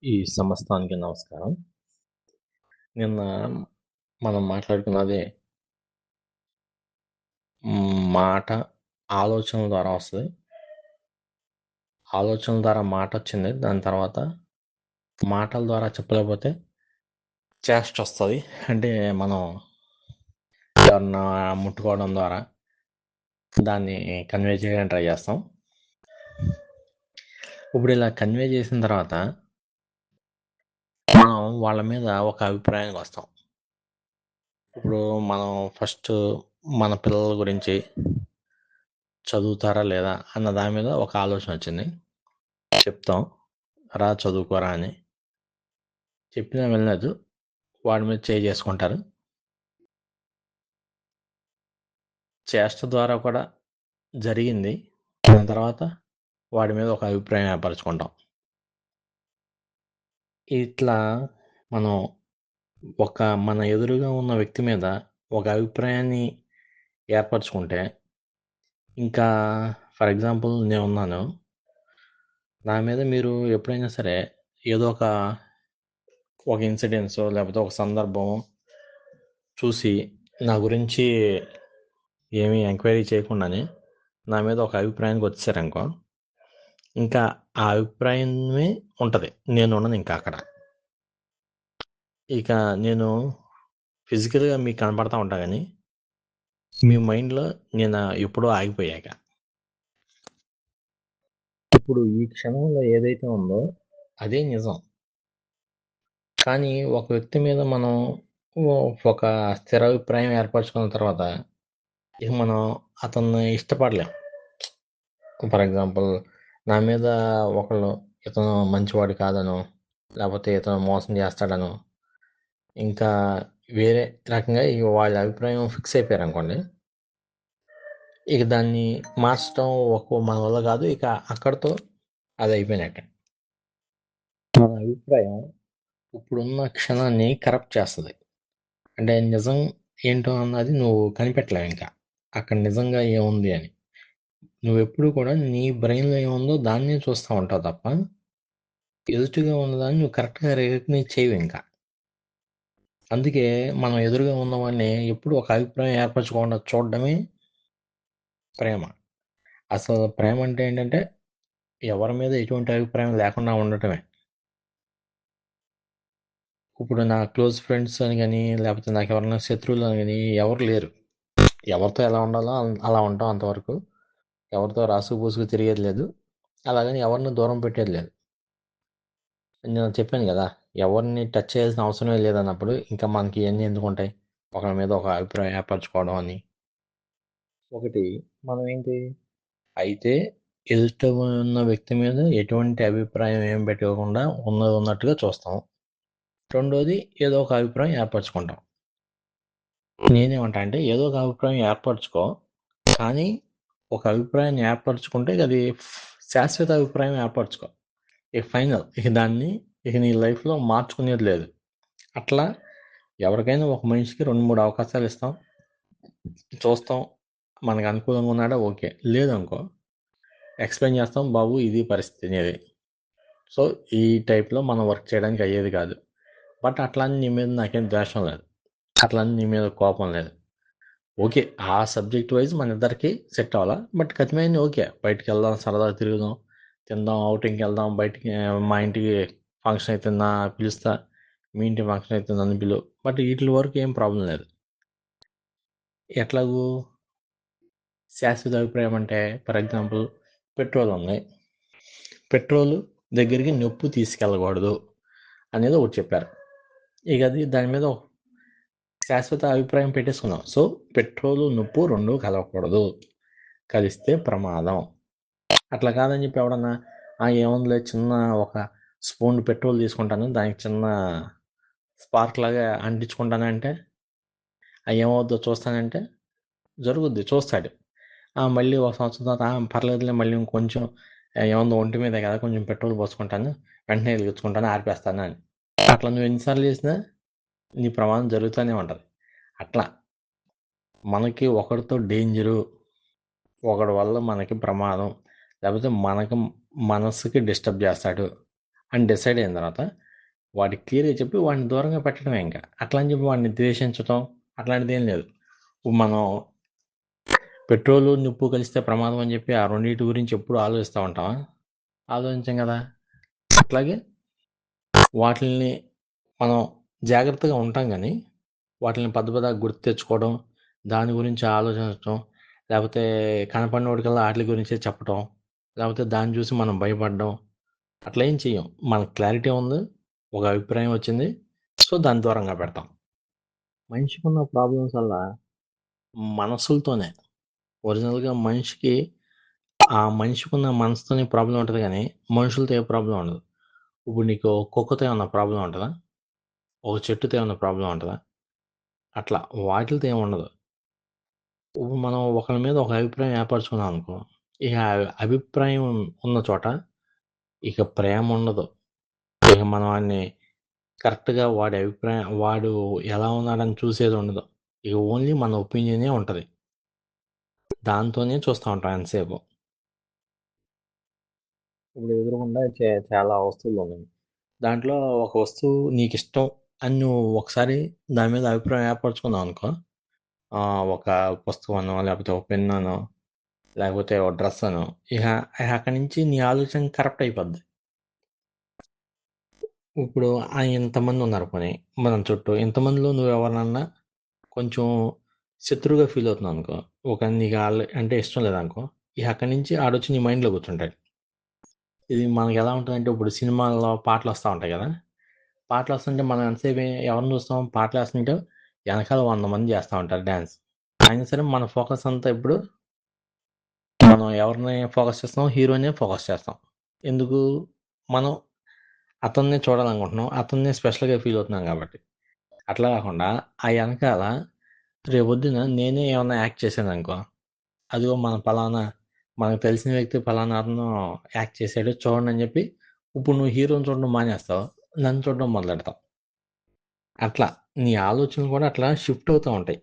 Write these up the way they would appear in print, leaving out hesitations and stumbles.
ఈ సమస్తానికి నమస్కారం. నిన్న మనం మాట్లాడుకున్నది మాట ఆలోచనల ద్వారా వస్తది. ఆలోచనల ద్వారా మాటొచ్చింది. దాని తర్వాత మాటల ద్వారా చెప్పలేకపోతే చేష్టొస్తది. అంటే మనం ఎవరన్నా ముట్టుకోవడం ద్వారా దాన్ని కన్వే చేయడానికి ట్రై చేస్తాం. ఇప్పుడు ఇలా కన్వే చేసిన తర్వాత మనం వాళ్ళ మీద ఒక అభిప్రాయానికి వస్తాం. ఇప్పుడు మనం ఫస్ట్ మన పిల్లల గురించి చదువుతారా లేదా అన్న దాని మీద ఒక ఆలోచన వచ్చింది. చెప్తాం రా చదువుకోరా అని. చెప్పినా వినలేదు. వాడి మీద చేయి చేసుకుంటారు. చేష్ట ద్వారా కూడా జరిగింది. దాని తర్వాత వాడి మీద ఒక అభిప్రాయం ఏర్పరచుకుంటాం. ఇట్లా మనం మన ఎదురుగా ఉన్న వ్యక్తి మీద ఒక అభిప్రాయాన్ని ఏర్పరచుకుంటే, ఇంకా ఫర్ ఎగ్జాంపుల్ నేనున్నాను. నా మీద మీరు ఎప్పుడైనా సరే ఏదో ఒక ఇన్సిడెన్సో లేకపోతే ఒక సందర్భం చూసి నా గురించి ఏమీ ఎంక్వైరీ చేయకుండానే నా మీద ఒక అభిప్రాయానికి వచ్చారనుకో, ఇంకా ఆ అభిప్రాయమే ఉంటుంది. నేను ఉండను ఇంకా అక్కడ. ఇక నేను ఫిజికల్గా మీకు కనపడతా ఉంటా కానీ మీ మైండ్లో నేను ఎప్పుడో ఆగిపోయాక. ఇప్పుడు ఈ క్షణంలో ఏదైతే ఉందో అదే నిజం. కానీ ఒక వ్యక్తి మీద మనం ఒక స్థిర అభిప్రాయం ఏర్పరచుకున్న తర్వాత ఇక మనం అతన్ని ఇష్టపడలేం. ఫర్ ఎగ్జాంపుల్ నా మీద ఒకళ్ళు ఇతను మంచివాడు కాదనో, లేకపోతే ఇతను మోసం చేస్తాడనో, ఇంకా వేరే రకంగా ఇక వాళ్ళ అభిప్రాయం ఫిక్స్ అయిపోయారనుకోండి, ఇక దాన్ని మార్చడం మన వల్ల కాదు. ఇక అక్కడితో అది అయిపోయినట్టే. మన అభిప్రాయం ఇప్పుడున్న క్షణాన్ని కరప్ట్ చేస్తుంది. అంటే నిజం ఏంటో అన్నది నువ్వు కనిపెట్టలేవు ఇంకా అక్కడ నిజంగా ఏముంది అని. నువ్వెప్పుడు కూడా నీ బ్రెయిన్లో ఏముందో దాన్నే చూస్తూ ఉంటావు తప్ప ఎదుటిగా ఉన్నదాన్ని నువ్వు కరెక్ట్గా రికగ్నైజ్ చేయవు ఇంకా. అందుకే మనం ఎదురుగా ఉన్నవాడిని ఎప్పుడు ఒక అభిప్రాయం ఏర్పరచుకోకుండా చూడడమే ప్రేమ. అసలు ప్రేమ అంటే ఏంటంటే ఎవరి మీద ఎటువంటి అభిప్రాయం లేకుండా ఉండటమే. ఇప్పుడు నా క్లోజ్ ఫ్రెండ్స్ అని కానీ, లేకపోతే నాకు ఎవరైనా శత్రువులు అని కానీ ఎవరు లేరు. ఎవరితో ఎలా ఉండాలో అలా ఉంటాం అంతవరకు. ఎవరితో రాసుకు పూసుకు తిరిగేది లేదు. అలాగని ఎవరిని దూరం పెట్టేది లేదు. నేను చెప్పాను కదా, ఎవరిని టచ్ చేయాల్సిన అవసరమే లేదన్నప్పుడు ఇంకా మనకి ఇవన్నీ ఎందుకు ఉంటాయి? ఒకరి మీద ఒక అభిప్రాయం ఏర్పరచుకోవడం అని. ఒకటి మనం ఏంటి అయితే ఎదుట ఉన్న వ్యక్తి మీద ఎటువంటి అభిప్రాయం ఏం పెట్టుకోకుండా ఉన్నది ఉన్నట్టుగా చూస్తాం. రెండోది ఏదో ఒక అభిప్రాయం ఏర్పరచుకుంటాం. నేనేమంటా అంటే ఏదో ఒక అభిప్రాయం ఏర్పరచుకో, కానీ ఒక అభిప్రాయాన్ని ఏర్పరచుకుంటే అది శాశ్వత అభిప్రాయం ఏర్పరచుకో. ఇక ఫైనల్. ఇక నీ లైఫ్లో మార్చుకునేది లేదు. అట్లా ఎవరికైనా ఒక మనిషికి 2-3 అవకాశాలు ఇస్తాం, చూస్తాం. మనకు అనుకూలంగా ఉన్నాడా ఓకే, లేదనుకో ఎక్స్ప్లెయిన్ చేస్తాం, బాబు ఇది పరిస్థితి అనేది. సో ఈ టైప్లో మనం వర్క్ చేయడానికి అయ్యేది కాదు. బట్ అట్లా నీ మీద నాకేం ద్వేషం లేదు, అట్లా నీ మీద కోపం లేదు. ఓకే, ఆ సబ్జెక్ట్ వైజ్ మన ఇద్దరికి సెట్ అవ్వాలా. బట్ ఖచ్చితంగా ఓకే, బయటికి వెళ్దాం, సరదాగా తిరుగుదాం, తిందాం, అవుటింగ్కి వెళ్దాం, బయటికి మా ఇంటికి ఫంక్షన్ అయితే పిలుస్తా, మీ ఇంటి ఫంక్షన్ అయితే నన్ను పిలువు. బట్ వీటి వరకు ఏం ప్రాబ్లం లేదు. ఎట్లాగూ శాశ్వత అభిప్రాయం అంటే ఫర్ ఎగ్జాంపుల్ పెట్రోల్ ఉంది, పెట్రోల్ దగ్గరికి నొప్పు తీసుకెళ్ళకూడదు అనేది ఒకటి చెప్పారు. ఇక అది దాని మీద శాశ్వత అభిప్రాయం పెట్టేసుకున్నాం. సో పెట్రోలు నొప్పు రెండు కలవకూడదు, కలిస్తే ప్రమాదం. అట్లా కాదని చెప్పి ఎవడన్నా ఏముందిలే చిన్న ఒక స్పూన్ పెట్రోల్ తీసుకుంటాను, దానికి చిన్న స్పార్క్ లాగా అంటించుకుంటానంటే ఏమవుద్దో చూస్తానంటే జరుగుద్ది, చూస్తాడు. మళ్ళీ ఒక సంవత్సరం తర్వాత పర్లేదులే మళ్ళీ ఇంకొంచెం ఏముందో ఒంటి మీదే కదా కొంచెం పెట్రోల్ పోసుకుంటాను, వెంటనే వెలిగించుకుంటాను, ఆర్పేస్తాను అని. అట్లా నువ్వు ఎన్నిసార్లు చేసినా నీ ప్రమాదం జరుగుతూనే ఉంటుంది. అట్లా మనకి ఒకరితో డేంజరు, ఒకడి వల్ల మనకి ప్రమాదం, లేకపోతే మనకి మనసుకి డిస్టర్బ్ చేస్తాడు అని డిసైడ్ అయిన తర్వాత వాడికి క్లియర్గా చెప్పి వాడిని దూరంగా పెట్టడమే. ఇంకా అట్లా అని చెప్పి వాడిని ద్వేషించడం అట్లాంటిది ఏం లేదు. ఇప్పుడు మనం పెట్రోలు నిప్పు కలిస్తే ప్రమాదం అని చెప్పి ఆ రెండింటి గురించి ఎప్పుడు ఆలోచిస్తూ ఉంటామా? ఆలోచించాం కదా. అట్లాగే వాటిని మనం జాగ్రత్తగా ఉంటాం, కానీ వాటిని పెద్ద గుర్తు తెచ్చుకోవడం, దాని గురించి ఆలోచించడం, లేకపోతే కనపడినోడికల్లా వాటి గురించే చెప్పడం, లేకపోతే దాన్ని చూసి మనం భయపడడం, అట్లా ఏం చెయ్యం. మనకు క్లారిటీ ఉంది, ఒక అభిప్రాయం వచ్చింది, సో దాని దూరంగా పెడతాం. మనిషికి ఉన్న ప్రాబ్లమ్స్ వల్ల మనసులతోనే ఒరిజినల్గా మనిషికి ఆ మనిషికి ఉన్న మనసుతోనే ప్రాబ్లం ఉంటుంది, కానీ మనుషులతో ఏ ప్రాబ్లం ఉండదు. ఇప్పుడు నీకు కుక్కతో ఏమన్నా ప్రాబ్లం ఉంటుందా? ఒక చెట్టుతో ఏమన్నా ప్రాబ్లం ఉంటుందా? అట్లా వాటితో ఏమి ఉండదు. ఇప్పుడు మనం ఒకరి మీద ఒక అభిప్రాయం ఏర్పరచుకున్నాం అనుకో, ఇక అభిప్రాయం ఉన్న చోట ఇక ప్రేమ ఉండదు. ఇక మనం వాడిని కరెక్ట్గా వాడి అభిప్రాయం వాడు ఎలా ఉన్నాడని చూసేది ఉండదు. ఇక ఓన్లీ మన ఒపీనియనే ఉంటుంది. దాంతోనే చూస్తూ ఉంటాం ఎంతసేపు. ఇప్పుడు ఎదురుకుండా చాలా వస్తువులు ఉన్నాయి. దాంట్లో ఒక వస్తువు నీకు ఇష్టం అని నువ్వు ఒకసారి దాని మీద అభిప్రాయం ఏర్పరచుకున్నావు అనుకో, ఒక పుస్తకం అనో, లేకపోతే ఒక పెన్ అనో, లేకపోతే ఒక డ్రెస్ అనో, ఇక అక్కడి నుంచి నీ ఆలోచన కరెక్ట్ అయిపోద్ది. ఇప్పుడు ఇంతమంది ఉన్నారు పని మనం చుట్టూ, ఇంతమందిలో నువ్వు ఎవరినన్నా కొంచెం శత్రువుగా ఫీల్ అవుతున్నావు అనుకో, ఒక నీకు అంటే ఇష్టం లేదనుకో, ఇక అక్కడి నుంచి ఆడొచ్చి నీ మైండ్లో కూర్చుంటాడు. ఇది మనకి ఎలా ఉంటుందంటే, ఇప్పుడు సినిమాల్లో పాటలు వస్తూ ఉంటాయి కదా, పాటలు వస్తుంటే మనం ఎంతసేపు ఎవరిని చూస్తాం? పాటలు వేస్తుంటే వెనకాల 100 మంది చేస్తూ ఉంటారు డ్యాన్స్. అయినా సరే మన ఫోకస్ అంతా ఇప్పుడు మనం ఎవరిని ఫోకస్ చేస్తాం? హీరోనే ఫోకస్ చేస్తాం. ఎందుకు? మనం అతన్నే చూడాలనుకుంటున్నాం, అతన్నే స్పెషల్గా ఫీల్ అవుతున్నాం కాబట్టి. అట్లా కాకుండా ఆ వెనకాల రేపొద్దున నేనే ఏమన్నా యాక్ట్ చేశాను అనుకో, అదిగో మన పలానా మనకు తెలిసిన వ్యక్తి పలానా అతను యాక్ట్ చేశాడు చూడండి అని చెప్పి, ఇప్పుడు నువ్వు హీరోని చూడడం మానేస్తావు, నన్ను చూడడం మొదలెడతావు. అట్లా నీ ఆలోచనలు కూడా అట్లా షిఫ్ట్ అవుతూ ఉంటాయి.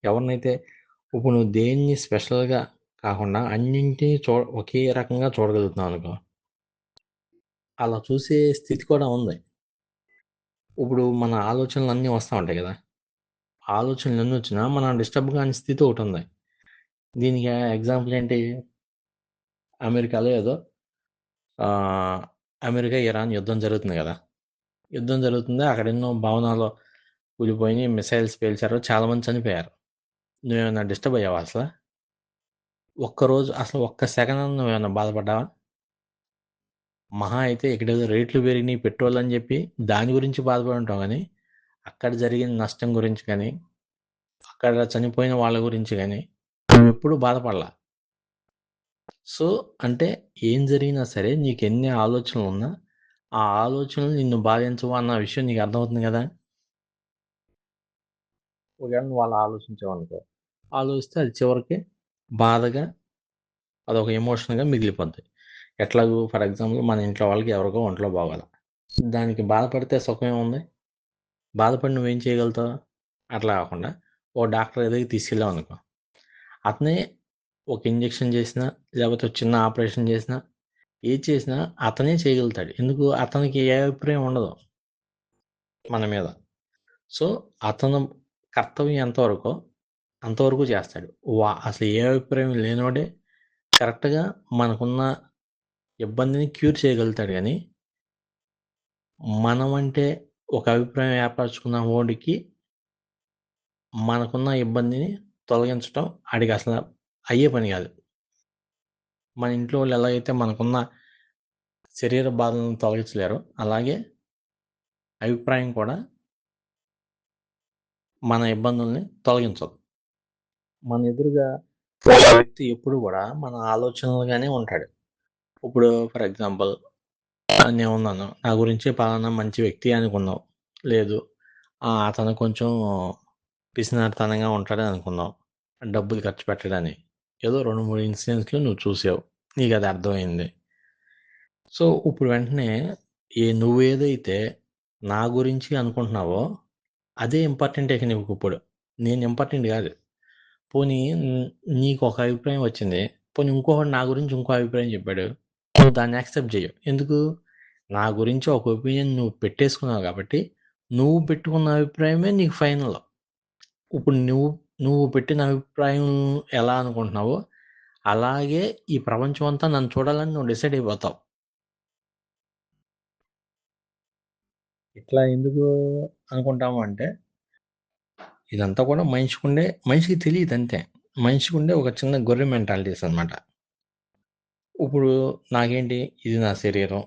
ఎవరినైతే ఇప్పుడు నువ్వు దేన్ని స్పెషల్గా కాకుండా అన్నింటినీ ఒకే రకంగా చూడగలుగుతున్నావు అనుకో, అలా చూసే స్థితి కూడా ఉంది. ఇప్పుడు మన ఆలోచనలు అన్నీ వస్తూ ఉంటాయి కదా, ఆలోచనలు ఎన్ని వచ్చినా మనం డిస్టర్బ్ కాని స్థితి ఒకటి ఉంది. దీనికి ఎగ్జాంపుల్ ఏంటి? అమెరికాలో ఏదో అమెరికా ఇరాన్ యుద్ధం జరుగుతుంది కదా. యుద్ధం జరుగుతుంది, అక్కడ ఎన్నో భవనాలు కూలిపోయి మిసైల్స్ పేల్చారు, చాలామంది చనిపోయారు. నువ్వేమైనా డిస్టర్బ్ అయ్యావా అసలు? ఒక్కరోజు అసలు ఒక్క సెకండ్ నువ్వేమైనా బాధపడ్డావా? మహా అయితే ఇక్కడేదో రేట్లు పెరిగినాయి పెట్రోల్ అని చెప్పి దాని గురించి బాధపడి ఉంటాం, కానీ అక్కడ జరిగిన నష్టం గురించి కానీ అక్కడ చనిపోయిన వాళ్ళ గురించి కానీ నువ్వు ఎప్పుడు బాధపడలా. సో అంటే ఏం జరిగినా సరే నీకు ఎన్ని ఆలోచనలు ఉన్నా ఆ ఆలోచనలు నిన్ను బాధించవు అన్న విషయం నీకు అర్థమవుతుంది కదా. ఒకవేళ నువ్వు వాళ్ళు ఆలోచించావనుకో, ఆలోచిస్తే అది చివరికి బాధగా అదొక ఎమోషన్గా మిగిలిపోద్ది. ఎట్లాగూ ఫర్ ఎగ్జాంపుల్ మన ఇంట్లో వాళ్ళకి ఎవరికో ఒంట్లో బాగోవాలి, దానికి బాధపడితే సుఖం ఉంది? బాధపడి నువ్వేం చేయగలుగుతావు? అట్లా కాకుండా ఓ డాక్టర్ దగ్గరికి తీసుకెళ్ళావు అనుకో, అతనే ఒక ఇంజెక్షన్ చేసినా లేకపోతే చిన్న ఆపరేషన్ చేసినా ఏది చేసినా అతనే చేయగలుగుతాడు. ఎందుకు? అతనికి ఏ అభిప్రాయం ఉండదు మన మీద. సో అతను కర్తవ్యం ఎంతవరకో అంతవరకు చేస్తాడు. అసలు ఏ అభిప్రాయం లేనివాడే కరెక్ట్గా మనకున్న ఇబ్బందిని క్యూర్ చేయగలుగుతాడు, కానీ మనం అంటే ఒక అభిప్రాయం ఏర్పరచుకున్న వాడికి మనకున్న ఇబ్బందిని తొలగించడం ఆడికి అసలు అయ్యే పని కాదు. మన ఇంట్లో వాళ్ళు ఎలాగైతే మనకున్న శరీర బాధలను తొలగించలేరు, అలాగే అభిప్రాయం కూడా మన ఇబ్బందుల్ని తొలగించదు. మన ఎదురుగా వ్యక్తి ఎప్పుడు కూడా మన ఆలోచనలుగానే ఉంటాడు. ఇప్పుడు ఫర్ ఎగ్జాంపుల్ నేను ఉన్నాను, నా గురించి పలానా మంచి వ్యక్తి అనుకున్నావు, లేదు అతను కొంచెం పిసినారితనంగా ఉంటాడని అనుకున్నావు, డబ్బులు ఖర్చు పెట్టడానికి, ఏదో 2-3 ఇన్సిడెంట్స్లో నువ్వు చూసావు, నీకు అది అర్థమైంది. సో ఇప్పుడు వెంటనే నువ్వేదైతే నా గురించి అనుకుంటున్నావో అదే ఇంపార్టెంట్. ఇక నీకు ఇప్పుడు నేను ఇంపార్టెంట్ కాదు. పోనీ నీకు ఒక అభిప్రాయం వచ్చింది, పోనీ ఇంకొకటి నా గురించి ఇంకో అభిప్రాయం చెప్పాడు, నువ్వు దాన్ని యాక్సెప్ట్ చేయవు. ఎందుకు? నా గురించి ఒక ఒపీనియన్ నువ్వు పెట్టేసుకున్నావు కాబట్టి నువ్వు పెట్టుకున్న అభిప్రాయమే నీకు ఫైనల్. ఇప్పుడు నువ్వు పెట్టిన అభిప్రాయం ఎలా అనుకుంటున్నావో అలాగే ఈ ప్రపంచం అంతా నన్ను చూడాలని నువ్వు డిసైడ్ అయిపోతావు. ఇట్లా ఎందుకు అనుకుంటాము అంటే ఇదంతా కూడా మనిషికి తెలియదు అంతే. మనిషికి ఉండే ఒక చిన్న గొర్రె మెంటాలిటీస్ అనమాట. ఇప్పుడు నాకేంటి, ఇది నా శరీరం,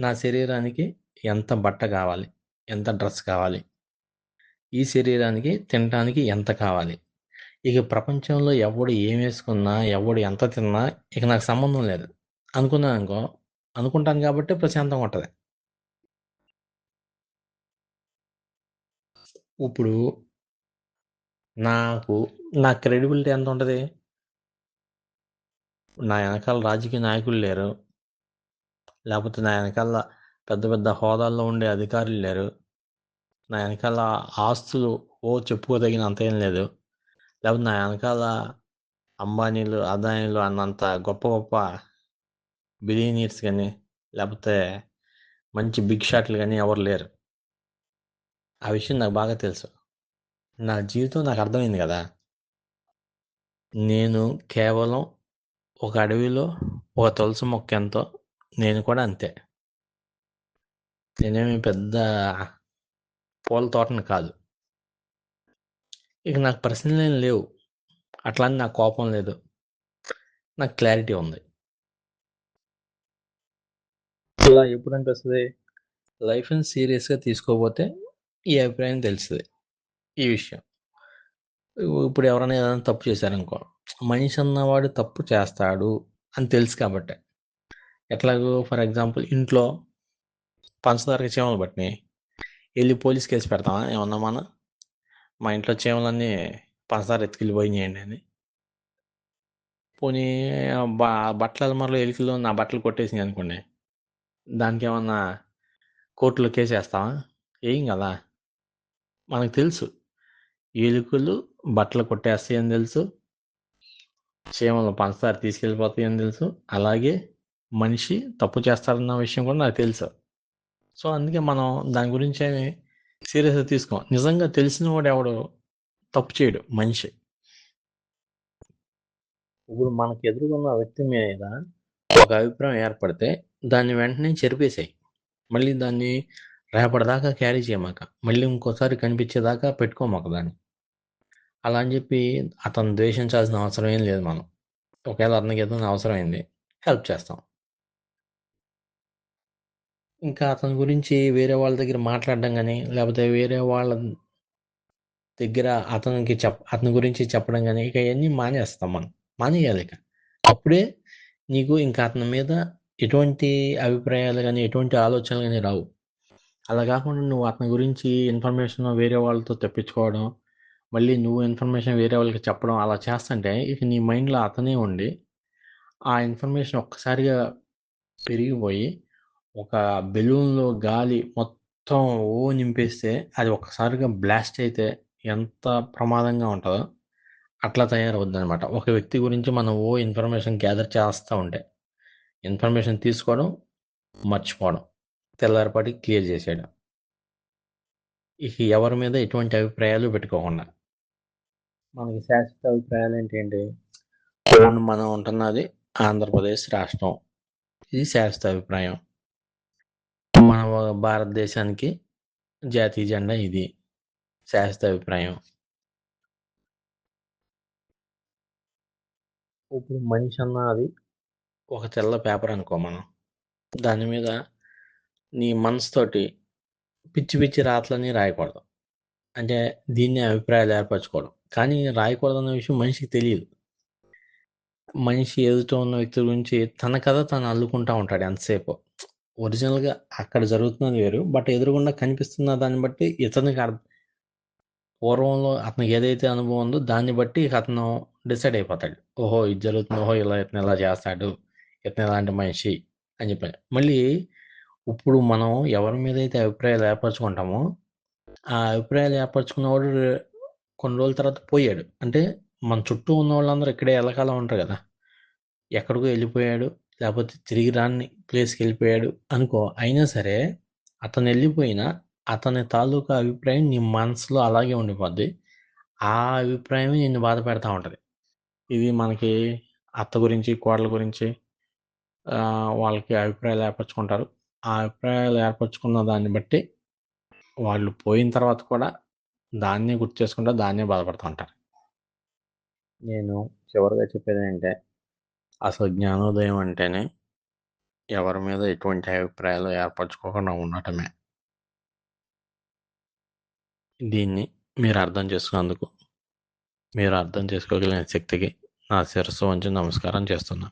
నా శరీరానికి ఎంత బట్ట కావాలి, ఎంత డ్రెస్ కావాలి, ఈ శరీరానికి తినడానికి ఎంత కావాలి, ఇక ప్రపంచంలో ఎవడు ఏం వేసుకున్నా ఎవడు ఎంత తిన్నా ఇక నాకు సంబంధం లేదు అనుకున్నాను అనుకో, అనుకుంటాను కాబట్టి ప్రశాంతంగా ఉంటుంది. ఇప్పుడు నా క్రెడిబిలిటీ ఎంత ఉంటుంది, నా వెనకాల రాజకీయ నాయకులు లేరు, లేకపోతే నా వెనకాల పెద్ద పెద్ద హోదాల్లో ఉండే అధికారులు లేరు, నా వెనకాల ఆస్తులు చెప్పుకోదగిన అంత ఏం లేదు, లేకపోతే నా వెనకాల అంబానీలు అదానీలు అన్నంత గొప్ప గొప్ప బిలియనీర్స్ కానీ లేకపోతే మంచి బిగ్ షాట్లు కానీ ఎవరు లేరు. ఆ విషయం నాకు బాగా తెలుసు. నా జీవితం నాకు అర్థమైంది కదా. నేను కేవలం ఒక అడవిలో ఒక తులసి మొక్క ఎంతో నేను కూడా అంతే. నేనేమి పెద్ద పూల తోటని కాదు. ఇక నాకు ప్రశ్నలు ఏం లేవు, అట్లా అని నాకు కోపం లేదు, నాకు క్లారిటీ ఉంది. ఇలా ఎప్పుడు అనిపిస్తుంది, లైఫ్ని సీరియస్గా తీసుకోకపోతే ఈ అభిప్రాయం తెలుస్తుంది. ఈ విషయం ఇప్పుడు ఎవరైనా ఏదైనా తప్పు చేశారనుకో, మనిషి అన్నవాడు తప్పు చేస్తాడు అని తెలుసు కాబట్టి. ఎట్లాగో ఫర్ ఎగ్జాంపుల్ ఇంట్లో పంచదారకి చీమలు పట్టినాయి, వెళ్ళి పోలీస్ కేసు పెడతామా ఏమన్నా మనం, మా ఇంట్లో చీమలన్నీ పంచదార ఎత్తుకెళ్ళిపోయినాయండి అని. పోనీ బట్టల అలమారలో ఎలుకలు నా బట్టలు కొట్టేసినాయి అనుకోండి, దానికి ఏమన్నా కోర్టులో కేసు వేస్తామా? ఏం కదా. మనకు తెలుసు ఎలుకలు బట్టలు కొట్టేస్తాయి అని తెలుసు, చీమలు పంచదార తీసుకెళ్ళిపోతాయి అని తెలుసు, అలాగే మనిషి తప్పు చేస్తారన్న విషయం కూడా నాకు తెలుసు. సో అందుకే మనం దాని గురించి ఏమి సీరియస్గా తీసుకోం. నిజంగా తెలిసిన వాడు ఎవడు తప్పు చేయడు మనిషి. ఇప్పుడు మనకు ఎదురుకున్న వ్యక్తి మీద ఒక అభిప్రాయం ఏర్పడితే దాన్ని వెంటనే చెరిపేసాయి, మళ్ళీ దాన్ని రేపటిదాకా క్యారీ చేయమాక, మళ్ళీ ఇంకోసారి కనిపించేదాకా పెట్టుకోమాక దాన్ని. అలా అని చెప్పి అతను ద్వేషించాల్సిన అవసరం ఏం లేదు. మనం ఒకవేళ అతనికి ఏదైనా అవసరమైంది హెల్ప్ చేస్తాం. ఇంకా అతని గురించి వేరే వాళ్ళ దగ్గర మాట్లాడడం కానీ లేకపోతే వేరే వాళ్ళ దగ్గర అతని గురించి చెప్పడం కానీ ఇక ఇవన్నీ మానేస్తాం. మనం మానేయాలి ఇక. అప్పుడే నీకు ఇంకా అతని మీద ఎటువంటి అభిప్రాయాలు కానీ ఎటువంటి ఆలోచనలు కానీ రావు. అలా కాకుండా నువ్వు అతని గురించి ఇన్ఫర్మేషన్ వేరే వాళ్ళతో తెప్పించుకోవడం, మళ్ళీ నువ్వు ఇన్ఫర్మేషన్ వేరే వాళ్ళకి చెప్పడం అలా చేస్తుంటే ఇక నీ మైండ్లో అతనే ఉండి ఆ ఇన్ఫర్మేషన్ ఒక్కసారిగా పెరిగిపోయి ఒక బెలూన్లో గాలి మొత్తం నింపేస్తే అది ఒక్కసారిగా బ్లాస్ట్ అయితే ఎంత ప్రమాదంగా ఉంటుందో అట్లా తయారవుద్ది అనమాట. ఒక వ్యక్తి గురించి మనం ఇన్ఫర్మేషన్ గ్యాదర్ చేస్తూ ఉంటే ఇన్ఫర్మేషన్ తీసుకోవడం, మర్చిపోవడం, తెల్లారిపాటికి క్లియర్ చేసేయడం, ఇక ఎవరి మీద ఎటువంటి అభిప్రాయాలు పెట్టుకోకుండా. మనకి శాశ్వత అభిప్రాయాలు ఏంటి? మనం ఉంటున్నది ఆంధ్రప్రదేశ్ రాష్ట్రం, ఇది శాశ్వత అభిప్రాయం. మన భారతదేశానికి జాతీయ జెండా ఇది, శాశ్వత అభిప్రాయం. ఇప్పుడు మనిషి అన్నది ఒక తెల్ల పేపర్ అనుకో. మనం దాని మీద నీ మనసుతోటి పిచ్చి పిచ్చి రాతలన్నీ రాయకూడదు. అంటే దీన్ని అభిప్రాయాలు ఏర్పరచుకోవడం, కానీ రాయకూడదన్న విషయం మనిషికి తెలియదు. మనిషి ఎదుట ఉన్న వ్యక్తి గురించి తన కథ తను అల్లుకుంటా ఉంటాడు ఎంతసేపు. ఒరిజినల్గా అక్కడ జరుగుతున్నది వేరు, బట్ ఎదురుగుండా కనిపిస్తున్న దాన్ని బట్టి ఇతనికి పూర్వంలో అతనికి ఏదైతే అనుభవం ఉందో దాన్ని బట్టి అతను డిసైడ్ అయిపోతాడు. ఓహో ఇది జరుగుతుంది, ఓహో ఇతను ఇలా చేస్తాడు, ఇతను ఇలాంటి మనిషి అని చెప్పి. మళ్ళీ ఇప్పుడు మనం ఎవరి మీద అయితే అభిప్రాయాలు ఏర్పరచుకుంటామో ఆ అభిప్రాయాలు ఏర్పరచుకున్నవాడు కొన్ని రోజుల తర్వాత పోయాడు అంటే మన చుట్టూ ఉన్న వాళ్ళందరూ ఇక్కడే ఎల్లకాలం ఉంటారు కదా, ఎక్కడికో వెళ్ళిపోయాడు, లేకపోతే తిరిగి రాని ప్లేస్కి వెళ్ళిపోయాడు అనుకో, అయినా సరే అతను వెళ్ళిపోయినా అతని తాలూకా అభిప్రాయం నీ మనసులో అలాగే ఉండిపోద్ది. ఆ అభిప్రాయమే నిన్ను బాధ పెడతా ఉంటుంది. ఇది మనకి అత్త గురించి, కోడల గురించి వాళ్ళకి అభిప్రాయాలు ఏర్పరచుకుంటారు. ఆ అభిప్రాయాలు ఏర్పరచుకున్న దాన్ని బట్టి వాళ్ళు పోయిన తర్వాత కూడా దాన్నే గుర్తు చేసుకుంటా, దాన్నే బాధపడుతూ ఉంటారు. నేను చివరిగా చెప్పేది ఏంటంటే, అసలు జ్ఞానోదయం అంటేనే ఎవరి మీద ఎటువంటి అభిప్రాయాలు ఏర్పరచుకోకుండా ఉండటమే. దీన్ని మీరు అర్థం చేసుకున్నందుకు, మీరు అర్థం చేసుకోగలిగిన శక్తికి నా శిరస్సు వంచి నమస్కారం చేస్తున్నా.